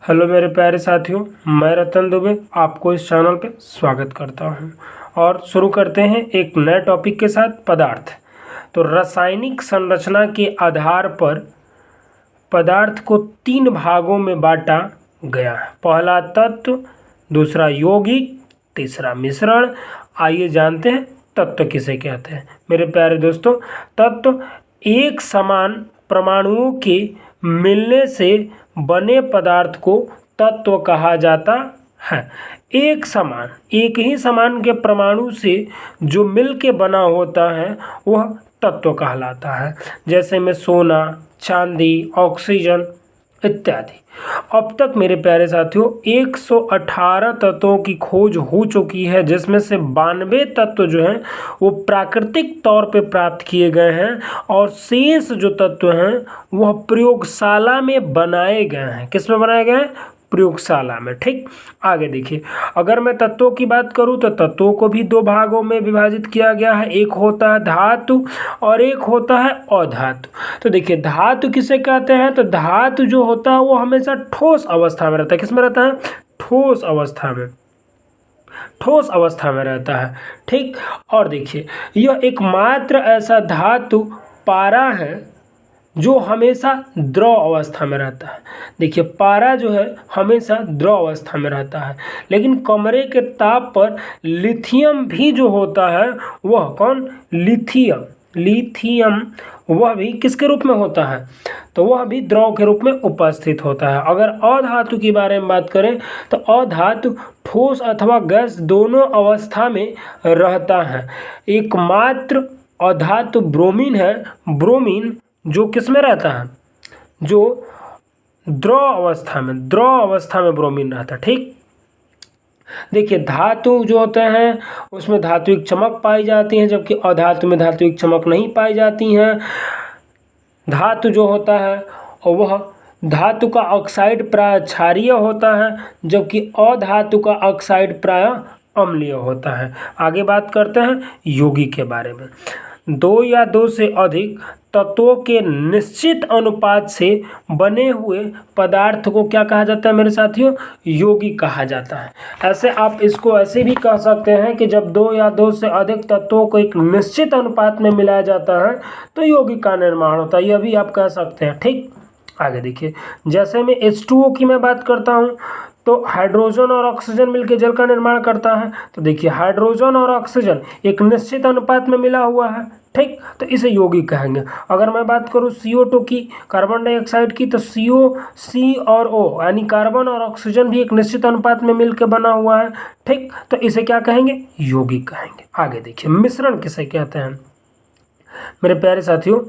Hello मेरे प्यारे साथियों, मैं रतन दुबे आपको इस चैनल पे स्वागत करता हूं और शुरू करते हैं एक नए टॉपिक के साथ पदार्थ। तो रासायनिक संरचना के आधार पर पदार्थ को 3 भागों में बांटा गया है। पहला तत्व, दूसरा यौगिक, तीसरा मिश्रण। आइए जानते हैं तत्व किसे कहते हैं। मेरे प्यारे दोस्तों, तत्व एक समान परमाणुओं के मिलने से बने पदार्थ को तत्व कहा जाता है। एक ही समान के परमाणु से जो मिल के बना होता है वह तत्व कहलाता है। जैसे में सोना, चांदी, ऑक्सीजन इत्यादि। अब तक मेरे प्यारे साथियों 118 तत्वों की खोज हो चुकी है, जिसमें से 92 तत्व जो हैं वो प्राकृतिक तौर पे प्राप्त किए गए हैं और शेष जो तत्व हैं वह प्रयोगशाला में बनाए गए हैं। किस में बनाए गए हैं? प्रयोगशाला में। ठीक, आगे देखिए, अगर मैं तत्वों की बात करूं तो तत्वों को भी 2 भागों में विभाजित किया गया है। एक होता है धातु और एक होता है अधातु। तो देखिए, धातु किसे कहते हैं? तो धातु जो होता है वो हमेशा ठोस अवस्था में रहता है। किस में रहता है? ठोस अवस्था में। ठोस अवस्था में रहता है। ठीक, और देखिए, यह एकमात्र ऐसा धातु पारा है जो हमेशा द्रव अवस्था में रहता है। देखिए, पारा जो है हमेशा द्रव अवस्था में रहता है, लेकिन कमरे के ताप पर लिथियम भी जो होता है वह कौन? लिथियम वह भी किसके रूप में होता है? तो वह भी द्रव के रूप में उपस्थित होता है। अगर अधातु के बारे में बात करें तो अधातु ठोस अथवा गैस दोनों अवस्था में रहता है। एकमात्र अधातु ब्रोमीन है। ब्रोमीन जो किस में रहता है? जो द्रव अवस्था में ब्रोमीन रहता है। ठीक, देखिए, धातु जो होते हैं उसमें धात्विक चमक पाई जाती है, जबकि अधातु में धात्विक चमक नहीं पाई जाती हैं। धातु जो होता है वह धातु का ऑक्साइड प्राय क्षारीय होता है, जबकि अधातु का ऑक्साइड प्राय अम्लीय होता है। आगे बात करते हैं यौगिक के बारे में। 2 या 2 से अधिक तत्वों के निश्चित अनुपात से बने हुए पदार्थ को क्या कहा जाता है मेरे साथियों? यौगिक कहा जाता है। ऐसे आप इसको ऐसे भी कह सकते हैं कि जब 2 या 2 से अधिक तत्वों को एक निश्चित अनुपात में मिलाया जाता है तो यौगिक का निर्माण होता है। यह भी आप कह सकते हैं। ठीक, आगे देखिए, जैसे मैं H2O की मैं बात करता हूँ तो हाइड्रोजन और ऑक्सीजन मिलकर जल का निर्माण करता है। तो देखिए, हाइड्रोजन और ऑक्सीजन एक निश्चित अनुपात में मिला हुआ है। ठीक, तो इसे यौगिक कहेंगे। अगर मैं बात करूँ CO2 की, कार्बन डाइऑक्साइड की, तो C और O यानी कार्बन और ऑक्सीजन भी एक निश्चित अनुपात में मिलकर बना हुआ है। ठीक, तो इसे क्या कहेंगे? यौगिक कहेंगे। आगे देखिए, मिश्रण किसे कहते हैं मेरे प्यारे साथियों?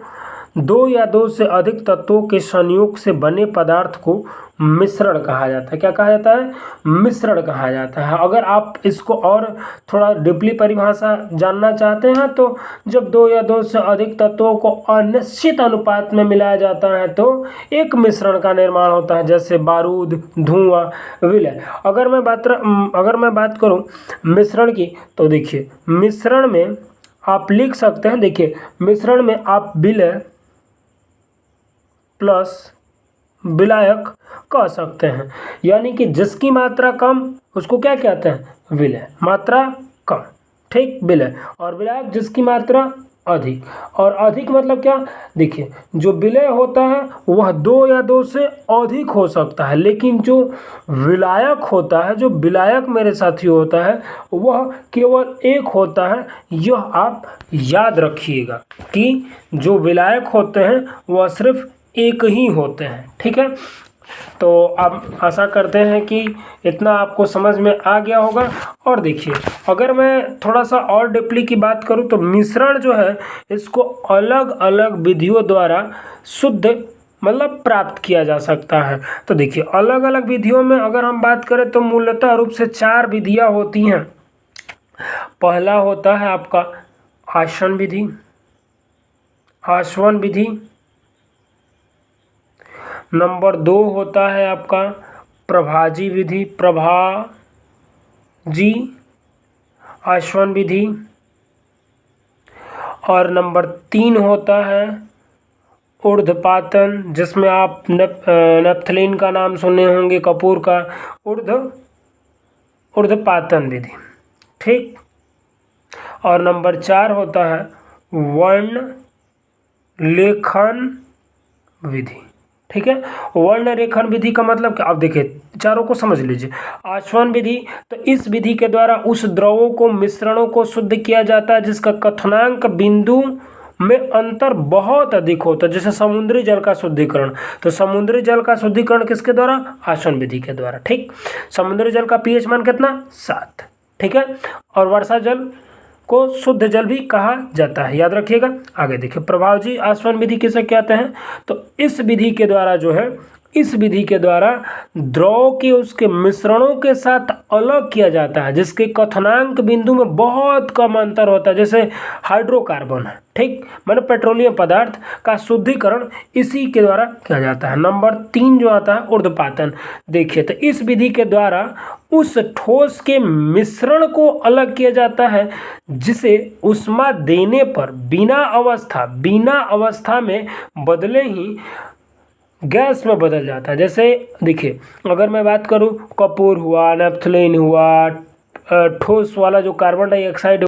2 या 2 से अधिक तत्वों के संयोग से बने पदार्थ को मिश्रण कहा जाता है। क्या कहा जाता है? मिश्रण कहा जाता है। अगर आप इसको और थोड़ा डीपली परिभाषा जानना चाहते हैं तो जब 2 या 2 से अधिक तत्वों को अनिश्चित अनुपात में मिलाया जाता है तो एक मिश्रण का निर्माण होता है, जैसे बारूद, धुआं, विलय। अगर मैं बात करूं मिश्रण की तो देखिए, मिश्रण में आप लिख सकते हैं। देखिए, मिश्रण में आप विलय प्लस विलायक कह सकते हैं, यानी कि जिसकी मात्रा कम उसको क्या कहते हैं? विलय। मात्रा कम, ठीक, विलय। और विलायक जिसकी मात्रा अधिक। और अधिक मतलब क्या? देखिए, जो विलय होता है वह 2 या 2 से अधिक हो सकता है, लेकिन जो विलायक होता है, जो विलायक मेरे साथी होता है, वह केवल एक होता है। यह आप याद रखिएगा कि जो विलायक होते हैं वह सिर्फ एक ही होते हैं। ठीक है, तो अब आशा करते हैं कि इतना आपको समझ में आ गया होगा। और देखिए, अगर मैं थोड़ा सा और डीपली की बात करूं तो मिश्रण जो है इसको अलग अलग विधियों द्वारा शुद्ध मतलब प्राप्त किया जा सकता है। तो देखिए, अलग अलग विधियों में अगर हम बात करें तो मूलतः रूप से 4 विधियां होती हैं। पहला होता है आपका आसवन विधि, आसवन विधि। नंबर 2 होता है आपका प्रभाजी विधि, प्रभाजी आसवन विधि। और नंबर 3 होता है ऊर्ध्वपातन, जिसमें आप नेप्थलीन का नाम सुने होंगे, कपूर का, ऊर्ध्वपातन विधि। ठीक। और नंबर 4 होता है वर्ण लेखन विधि। ठीक है। वर्ण रेखन विधि का मतलब क्या, अब देखिए चारों को समझ लीजिए। आसवन विधि, तो इस विधि के द्वारा उस द्रवों को, मिश्रणों को शुद्ध किया जाता है जिसका क्वथनांक बिंदु में अंतर बहुत अधिक होता है, जैसे समुद्री जल का शुद्धिकरण। तो समुद्री जल का शुद्धिकरण किसके द्वारा, आसवन विधि के द्वारा। ठीक। समुद्री जल का पीएच मान कितना, 7। ठीक है। और वर्षा जल को शुद्ध जल भी कहा जाता है, याद रखिएगा। आगे देखिए प्रभावजी आसवन विधि किसे कहते हैं, तो इस विधि के द्वारा जो है, इस विधि के द्वारा द्रव के उसके मिश्रणों के साथ अलग किया जाता है जिसके क्वथनांक बिंदु में बहुत कम अंतर होता है, जैसे हाइड्रोकार्बन है। ठीक। माने पेट्रोलियम पदार्थ का शुद्धिकरण इसी के द्वारा किया जाता है। नंबर 3 जो आता है ऊर्ध्वपातन। देखिए तो इस विधि के द्वारा उस ठोस के मिश्रण को अलग किया जाता है जिसे उष्मा देने पर बिना अवस्था में बदले ही गैस में बदल जाता है। जैसे देखिए अगर मैं बात करूं, कपूर हुआ, नेप्थलीन हुआ, ठोस वाला जो कार्बन डाइऑक्साइड